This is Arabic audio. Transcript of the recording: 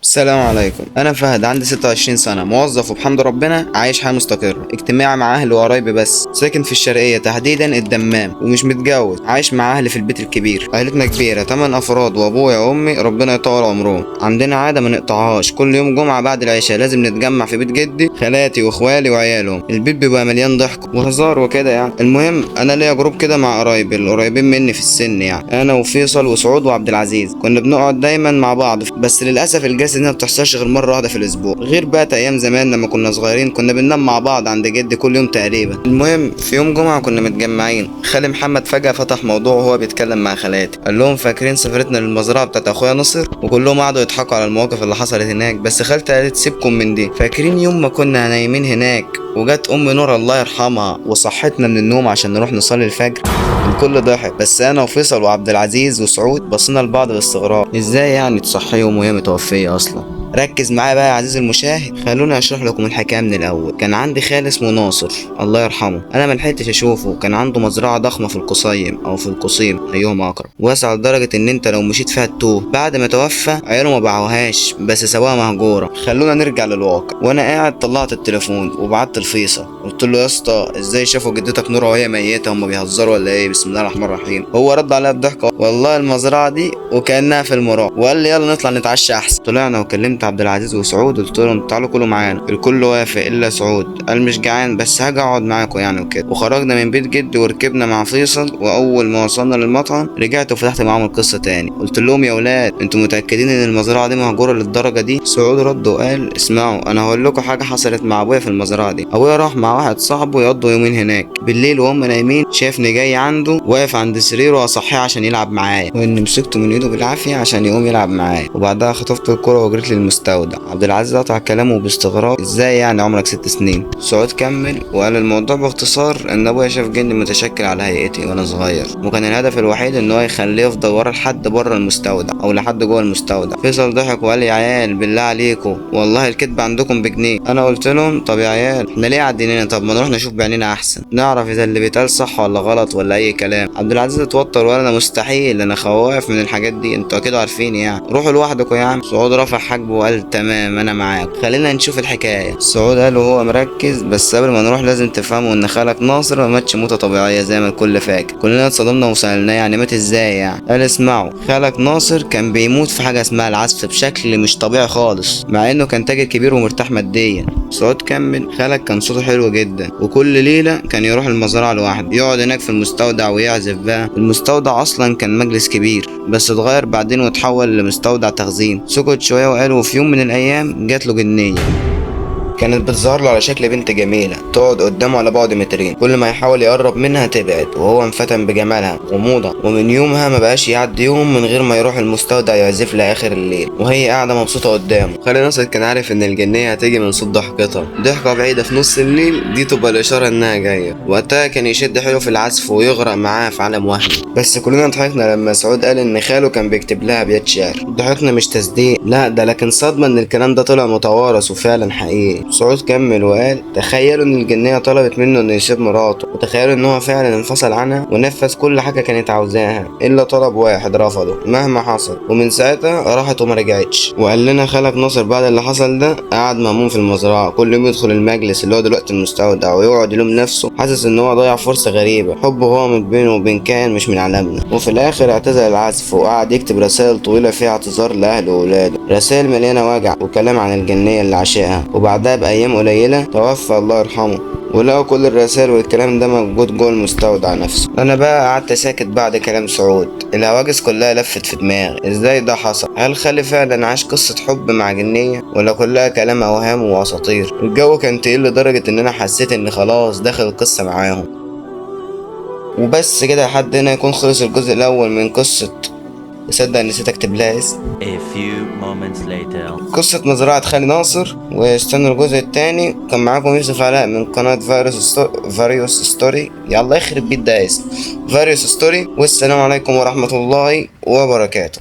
السلام عليكم. انا فهد، عندي 26 سنه، موظف وبحمد ربنا عايش حياه مستقره اجتماعي مع اهلي وقرايبي، بس ساكن في الشرقيه تحديدا الدمام، ومش متجوز، عايش مع اهلي في البيت الكبير. عيلتنا كبيره 8 افراد، وابويا وامي ربنا يطول عمرهم. عندنا عاده ما نقطعهاش، كل يوم جمعه بعد العشاء لازم نتجمع في بيت جدي، خالاتي واخوالي وعيالهم. البيت بيبقى مليان ضحك وهزار وكده يعني. المهم انا ليا جروب كده مع قرايبي القريبين مني في السن، يعني انا وفيصل وسعود وعبد العزيز. كنا بنقعد دايما مع بعض، بس للاسف الجلسه دي ما بتحصلش غير مره واحده في الاسبوع، غير بقى ايام زمان لما كنا صغيرين كنا بننام مع بعض عند جدي كل يوم تقريبا. المهم في يوم جمعه كنا متجمعين، خالي محمد فجاه فتح موضوع وهو بيتكلم مع خالاتي، قال لهم فاكرين سفرتنا للمزرعه بتاعت اخويا نصر؟ وكلهم قعدوا يضحكوا على المواقف اللي حصلت هناك، بس خالتي قالت سيبكم من دي. فاكرين يوم ما كنا نايمين هناك وجت ام نور الله يرحمها وصحتنا من النوم عشان نروح نصلي الفجر؟ الكل ضحك، بس انا وفيصل وعبد العزيز وسعود بصينا لبعض باستغراب، ازاي يعني تصحيهم وهي متوفيه اصلا؟ ركز معايا بقى يا عزيزي المشاهد، خلوني اشرح لكم الحكايه من الاول. كان عندي خال اسمه ناصر الله يرحمه، انا ما لحقتش اشوفه. كان عنده مزرعه ضخمه في القصيم او في القصيم ايهما اقرب، واسعه لدرجه ان انت لو مشيت فيها تتوه. بعد ما توفى عياله ما باعوهاش بس سابوها مهجوره. خلونا نرجع للواقع. وانا قاعد طلعت التليفون وبعت لفيصل، قلت له يا اسطى ازاي شافوا جدتك نور وهي ميته؟ هم بيهزروا ولا ايه؟ بسم الله الرحمن الرحيم. هو رد عليا بضحكه، والله المزرعه دي وكانها في المراق، وقال لي يلا نطلع نتعشى احسن. طلعنا وكلمت عبد العزيز وسعود، قلت لهم تعالوا كلوا معانا. الكل وافق الا سعود، قال مش جعان بس هاجي اقعد معاكم يعني وكده. وخرجنا من بيت جدي وركبنا مع فيصل، واول ما وصلنا للمطعم رجعت وفتحت معاهم القصه تاني. قلت لهم يا ولاد انتوا متاكدين ان المزرعه دي مهجوره للدرجه دي؟ سعود رد وقال اسمعوا انا هقول لكم حاجه حصلت مع ابويا في المزرعه دي. ابويا راح مع واحد صاحبه يقضوا يومين هناك، بالليل وهم نايمين شافني جاي عنده واقف عند سريره واصحيه عشان يلعب معايا، واني مسكته من ايده بالعافيه عشان يقوم يلعب معايا. وبعدها خطفت الكره وجريت للمستودع. عبد العزيز قطع كلامه باستغراب، ازاي يعني عمرك 6 سنين؟ سعود كمل وقال الموضوع باختصار ان ابويا شاف جن متشكل على هيئتي وانا صغير، وكان الهدف الوحيد ان هو يخليه يفضل ورا لحد بره المستودع او لحد جوه المستودع. فيصل ضحك وقال يا عيال بالله عليكم والله الكذب عندكم بجنيه. انا قلت لهم طب يا عيال احنا ليه قاعدين هنا؟ طب ما نروح نشوف بعينينا احسن، نعرف اذا اللي بيتقال صح ولا غلط ولا اي كلام. عبد العزيز اتوتر وقال انا مستحيل، انا خواف من الحاجات دي، انتوا اكيد عارفين يعني، روحوا لوحدكم يا عم. سعود رفع حاجبه وقال تمام انا معاك، خلينا نشوف الحكايه. سعود قال وهو مركز بس قبل ما نروح لازم تفهموا ان خالك ناصر ما ماتش موته طبيعيه زي ما الكل فاكر. كلنا اتصدمنا وسالناه يعني مات ازاي يعني؟ قال اسمعوا خالك ناصر كان بيموت في حاجه اسمها العزف بشكل مش طبيعي خالص، مع انه كان تاجر كبير ومرتاح ماديا. سعود كمل خالك كان صوته حلو جدا، وكل ليله كان يروح المزرعه لوحده يقعد هناك في المستودع ويعزف بقى. المستودع اصلا كان مجلس كبير بس اتغير بعدين واتحول لمستودع تخزين. سكت شويه وقال وفي يوم من الايام جات له جنيه كانت بتظهر له على شكل بنت جميلة تقعد قدامه على بعد مترين، كل ما يحاول يقرب منها تبعد، وهو انفتن بجمالها وموضة. ومن يومها ما بقاش يعدي يوم من غير ما يروح المستودع يعزف لها آخر الليل وهي قاعدة مبسوطة قدامه. خالي ناصر كان عارف إن الجنية هتيجي من صوت ضحكتها، ضحكة بعيدة في نص الليل دي تبقى الإشارة إنها جاية. وقتها كان يشد حيله في العزف ويغرق معاها في عالم وهمي. بس كلنا ضحكنا لما سعود قال إن خاله كان بيكتب لها أبيات شعر. ضحكنا مش تصديق، لا ده لكن صدمة إن الكلام ده طلع متوارث وفعلا حقيقي. سعود كمل وقال تخيلوا ان الجنية طلبت منه انه يسيب مراته، وتخيلوا ان هو فعلا انفصل عنها ونفذ كل حاجة كانت عاوزاها الا طلب واحد رفضه مهما حصل. ومن ساعتها راحت وما رجعتش. وقال لنا خالك ناصر بعد اللي حصل ده قعد مهموم في المزرعة، كل يوم يدخل المجلس اللي هو دلوقتي المستودع ويقعد يلوم نفسه، حاسس ان هو ضيع فرصة غريبة حبه هو من بينه وبين كائن مش من عالمنا. وفي الاخر اعتزل العزف وقعد يكتب رسائل طويلة فيها اعتذار لاهله واولاده، رسائل مليانة وجع وكلام عن الجنية اللي عاشقها. وبعدها بايام قليلة توفى الله يرحمه، ولقوا كل الرسائل والكلام ده موجود جوه المستودع نفسه. انا بقى قعدت ساكت بعد كلام سعود، الهواجس كلها لفت في دماغي، ازاي ده حصل؟ هل خالي فعلا عاش قصة حب مع جنية ولا كلها كلام اوهام واساطير؟ الجو كان تقيل لدرجة ان انا حسيت اني خلاص داخل القصة معاهم. وبس كده لحد هنا يكون خلص الجزء الاول من قصة تصدق نسيت اكتب لها اسم. A few moments later. قصة مزرعة خالي ناصر. واستنوا الجزء التاني. كان معاكم يوسف علاء من قناة فاريوس ستوري، يلا يخرب بيت ده اسم فاريوس ستوري. والسلام عليكم ورحمة الله وبركاته.